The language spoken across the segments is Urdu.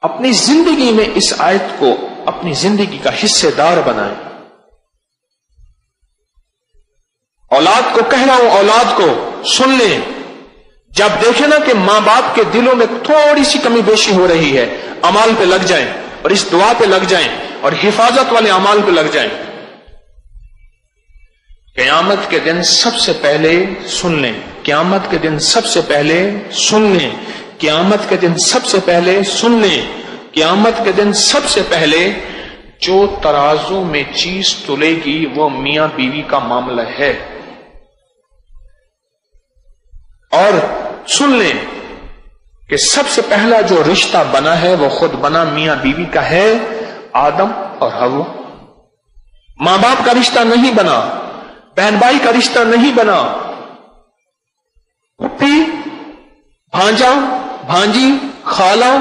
اپنی زندگی میں اس آیت کو اپنی زندگی کا حصے دار بنائیں. اولاد کو کہہ رہا ہوں، اولاد کو سن لیں. جب دیکھیں نا کہ ماں باپ کے دلوں میں تھوڑی سی کمی بیشی ہو رہی ہے، اعمال پہ لگ جائیں اور اس دعا پہ لگ جائیں اور حفاظت والے اعمال پہ لگ جائیں. قیامت کے دن سب سے پہلے سن لیں، قیامت کے دن سب سے پہلے سن لیں، قیامت کے دن سب سے پہلے سن لیں، قیامت کے دن سب سے پہلے جو ترازو میں چیز تلے گی وہ میاں بیوی کا معاملہ ہے. اور سن لیں کہ سب سے پہلا جو رشتہ بنا ہے وہ خود بنا میاں بیوی کا ہے، آدم اور حوا. ماں باپ کا رشتہ نہیں بنا، بہن بھائی کا رشتہ نہیں بنا، پھپھی، بھانجا، بھانجی، خالہ،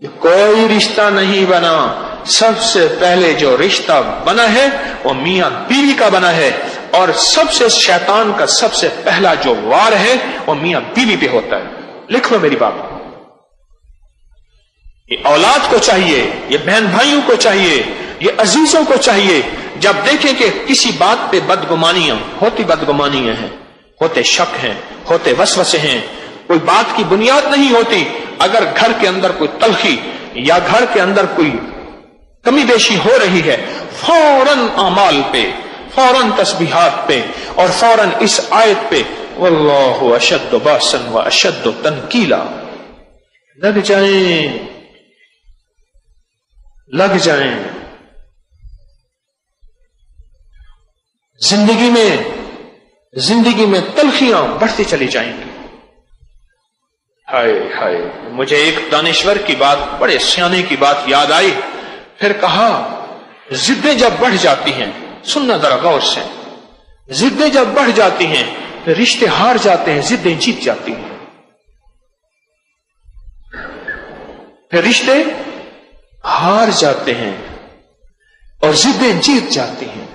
یہ کوئی رشتہ نہیں بنا. سب سے پہلے جو رشتہ بنا ہے وہ میاں بیوی کا بنا ہے. اور سب سے شیطان کا سب سے پہلا جو وار ہے وہ میاں بیوی پہ ہوتا ہے. لکھ لو میری بات. یہ اولاد کو چاہیے، یہ بہن بھائیوں کو چاہیے، یہ عزیزوں کو چاہیے، جب دیکھیں کہ کسی بات پہ بدگمانیاں ہوتی، بدگمانیاں ہیں، ہوتے شک ہیں، ہوتے وسوسے ہیں، کوئی بات کی بنیاد نہیں ہوتی، اگر گھر کے اندر کوئی تلخی یا گھر کے اندر کوئی کمی بیشی ہو رہی ہے، فوراً اعمال پہ، فوراً تسبیحات پہ اور فوراً اس آیت پہ واللہ اشد باسا و اشد تنکیلا لگ جائیں، لگ جائیں. زندگی میں تلخیاں بڑھتی چلی جائیں گی. ہائے ہائے، مجھے ایک دانشور کی بات، بڑے سیانے کی بات یاد آئی. پھر کہا ضدیں جب بڑھ جاتی ہیں، سننا ذرا غور سے، ضدیں جب بڑھ جاتی ہیں پھر رشتے ہار جاتے ہیں، ضدیں جیت جاتی ہیں. پھر رشتے ہار جاتے ہیں اور ضدیں جیت جاتی ہیں.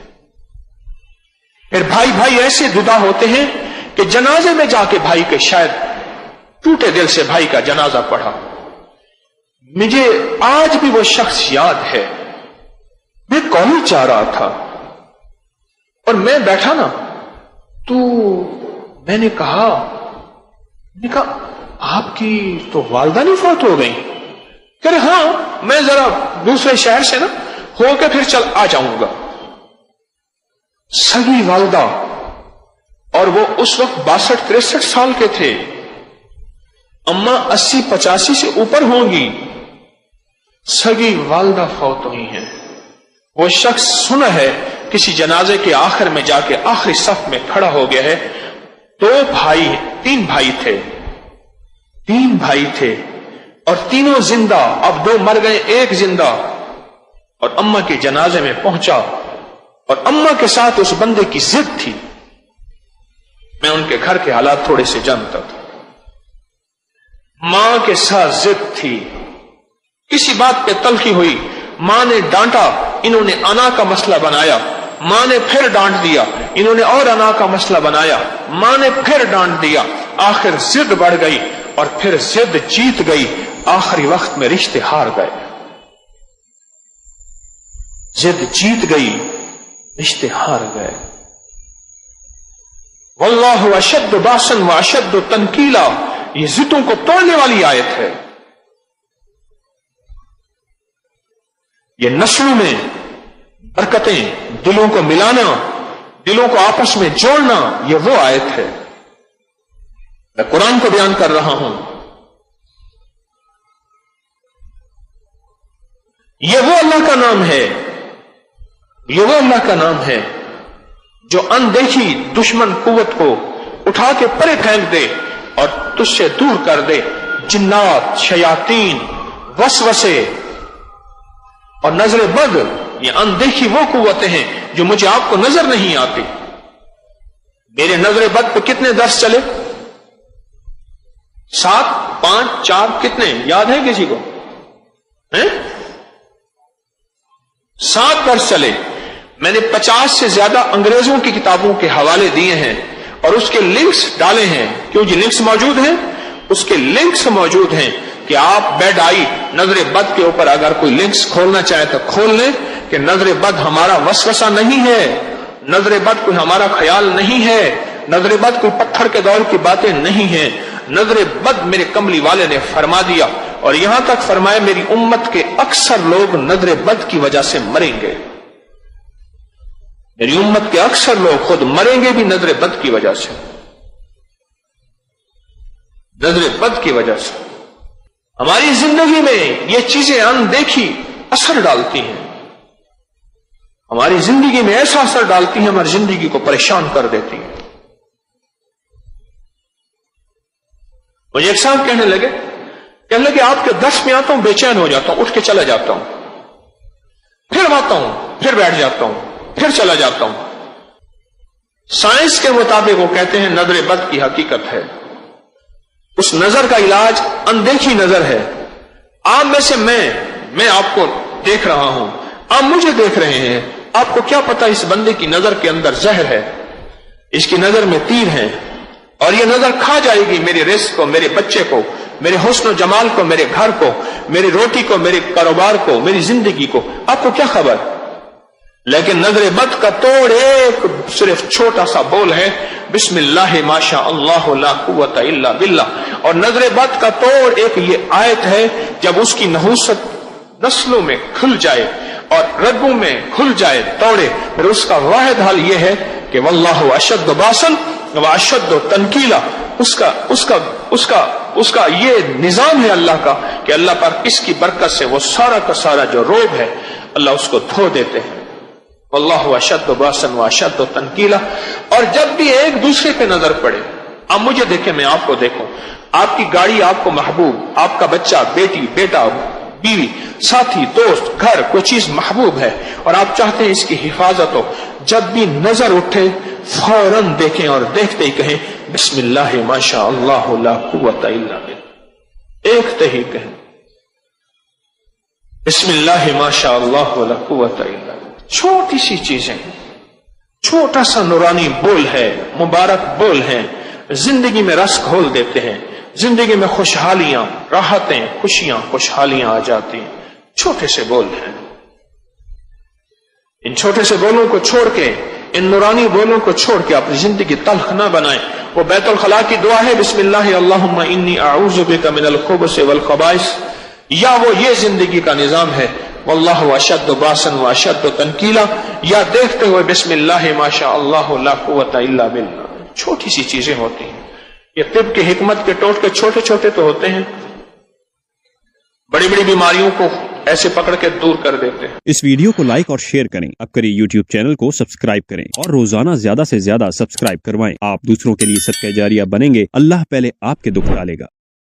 پھر بھائی بھائی ایسے جدا ہوتے ہیں کہ جنازے میں جا کے بھائی کے شاید ٹوٹے دل سے بھائی کا جنازہ پڑھا. مجھے آج بھی وہ شخص یاد ہے. میں کالج جا رہا تھا اور میں بیٹھا نا تو میں نے کہا آپ کی تو والدہ نہیں فوت ہو گئی؟ کہہ رہے ہاں میں ذرا دوسرے شہر سے نا ہو کے پھر چل آ جاؤں گا. سگی والدہ، اور وہ اس وقت 62-63 سال کے تھے. اماں 80-85 سے اوپر ہوں گی. سگی والدہ فوت ہوئی ہیں. وہ شخص سنا ہے کسی جنازے کے آخر میں جا کے آخری صف میں کھڑا ہو گیا ہے. 3 بھائی تھے اور تینوں زندہ، اب 2 مر گئے، 1 زندہ. اور اماں کے جنازے میں پہنچا اور اماں کے ساتھ اس بندے کی ضد تھی. میں ان کے گھر کے حالات تھوڑے سے جانتا تھا. ماں کے ساتھ ضد تھی، کسی بات پہ تلخی ہوئی، ماں نے ڈانٹا، انہوں نے انا کا مسئلہ بنایا. ماں نے پھر ڈانٹ دیا، انہوں نے اور انا کا مسئلہ بنایا. ماں نے پھر ڈانٹ دیا، آخر ضد بڑھ گئی اور پھر ضد جیت گئی. آخری وقت میں رشتے ہار گئے. ضد جیت گئی، رشتے ہار گئے. واللہ اشد باسا و اشد تنکیلا، یہ ضدوں کو توڑنے والی آیت ہے. یہ نسلوں میں برکتیں، دلوں کو ملانا، دلوں کو آپس میں جوڑنا، یہ وہ آیت ہے. میں قرآن کو بیان کر رہا ہوں. یہ وہ اللہ کا نام ہے، یہ وہ اللہ کا نام ہے جو اندیکھی دشمن قوت کو اٹھا کے پرے پھینک دے اور تجھ سے دور کر دے. جنات، شیاطین، وسوسے اور نظر بد، یہ اندیکھی وہ قوتیں ہیں جو مجھے آپ کو نظر نہیں آتی. میرے نظر بد پہ کتنے درس چلے؟ 7، 5، 4 کتنے یاد ہے کسی کو؟ 7 درس چلے. میں نے 50 سے زیادہ انگریزوں کی کتابوں کے حوالے دیے ہیں اور اس کے لنکس ڈالے ہیں. کیوں جی لنکس موجود ہیں؟ اس کے لنکس موجود ہیں کہ کہ آپ بیڈ آئی نظر بد کے اوپر اگر کوئی لنکس کھولنا چاہے تو کھول لیں کہ نظر بد ہمارا وسوسہ نہیں ہے، نظر بد کوئی ہمارا خیال نہیں ہے، نظر بد کوئی پتھر کے دور کی باتیں نہیں ہیں، نظر بد میرے کملی والے نے فرما دیا، اور یہاں تک فرمایا میری امت کے اکثر لوگ نظر بد کی وجہ سے مریں گے، میری امت کے اکثر لوگ خود مریں گے بھی نظر بد کی وجہ سے، نظر بد کی وجہ سے۔ ہماری زندگی میں یہ چیزیں اندیکھی اثر ڈالتی ہیں، ہماری زندگی میں ایسا اثر ڈالتی ہیں، ہماری زندگی کو پریشان کر دیتی ہیں۔ مجھے ایک صاحب کہنے لگے آپ کے درس میں آتا ہوں بے چین ہو جاتا ہوں، اٹھ کے چلا جاتا ہوں، پھر آتا ہوں، پھر بیٹھ جاتا ہوں، پھر چلا جاتا ہوں۔ سائنس کے مطابق وہ کہتے ہیں نظر بد کی حقیقت ہے، اس نظر کا علاج اندیکھی نظر ہے۔ آپ میں سے میں آپ کو دیکھ رہا ہوں، آپ مجھے دیکھ رہے ہیں، آپ کو کیا پتا اس بندے کی نظر کے اندر زہر ہے، اس کی نظر میں تیر ہے، اور یہ نظر کھا جائے گی میرے رزق کو، میرے بچے کو، میرے حسن و جمال کو، میرے گھر کو، میری روٹی کو، میرے کاروبار کو، میری زندگی کو، آپ کو کیا خبر؟ لیکن نظر بد کا توڑ ایک صرف چھوٹا سا بول ہے، بسم اللہ ما شاء اللہ لا قوت الا باللہ، اور نظر بد کا توڑ ایک یہ آیت ہے، جب اس کی نحوست نسلوں میں کھل جائے اور رگوں میں کھل جائے توڑے، پھر اس کا واحد حل یہ ہے کہ واللہ اشد باسن واشد تنکیلا، اس کا یہ نظام ہے اللہ کا کہ اللہ پر اس کی برکت سے وہ سارا کا سارا جو روب ہے اللہ اس کو دھو دیتے ہیں۔ واللہ اشد باسن واشد تنکیلا۔ اور جب بھی ایک دوسرے پہ نظر پڑے، آپ مجھے دیکھیں میں آپ کو دیکھوں، آپ کی گاڑی آپ کو محبوب، آپ کا بچہ، بیٹی، بیٹا، بیوی، ساتھی، دوست، گھر، کوئی چیز محبوب ہے اور آپ چاہتے ہیں اس کی حفاظت ہو، جب بھی نظر اٹھے فوراً دیکھیں اور دیکھتے ہی کہیں بسم اللہ ما شاء اللہ لا قوت الا باللہ، دیکھتے ہی کہیں بسم اللہ ما شاء اللہ لا قوت الا باللہ۔ چھوٹی سی چیزیں، چھوٹا سا نورانی بول ہے، مبارک بول ہیں، زندگی میں رس گھول دیتے ہیں، زندگی میں خوشحالیاں، راحتیں، خوشیاں، خوشحالیاں آ جاتی ہیں، چھوٹے سے بول ہیں۔ ان چھوٹے سے بولوں کو چھوڑ کے، ان نورانی بولوں کو چھوڑ کے اپنی زندگی تلخ نہ بنائیں۔ وہ بیت الخلاء کی دعا ہے بسم اللہ اللہم انی اعوذ بک من الخبث والخبائث، یا وہ یہ زندگی کا نظام ہے واللہ اشد باسن واشد تنکیلا، یا دیکھتے ہوئے بسم اللہ ما شاء اللہ لا قوت الا باللہ۔ چھوٹی سی چیزیں ہوتی ہیں، یہ طب کی حکمت کے ٹوٹکے چھوٹے چھوٹے تو ہوتے ہیں، بڑی بڑی بیماریوں کو ایسے پکڑ کے دور کر دیتے ہیں۔ اس ویڈیو کو لائک اور شیئر کریں، اب کریں یوٹیوب چینل کو سبسکرائب کریں اور روزانہ زیادہ سے زیادہ سبسکرائب کروائیں۔ آپ دوسروں کے لیے صدقہ جاریہ بنیں گے، اللہ پہلے آپ کے دکھ ڈالے گا۔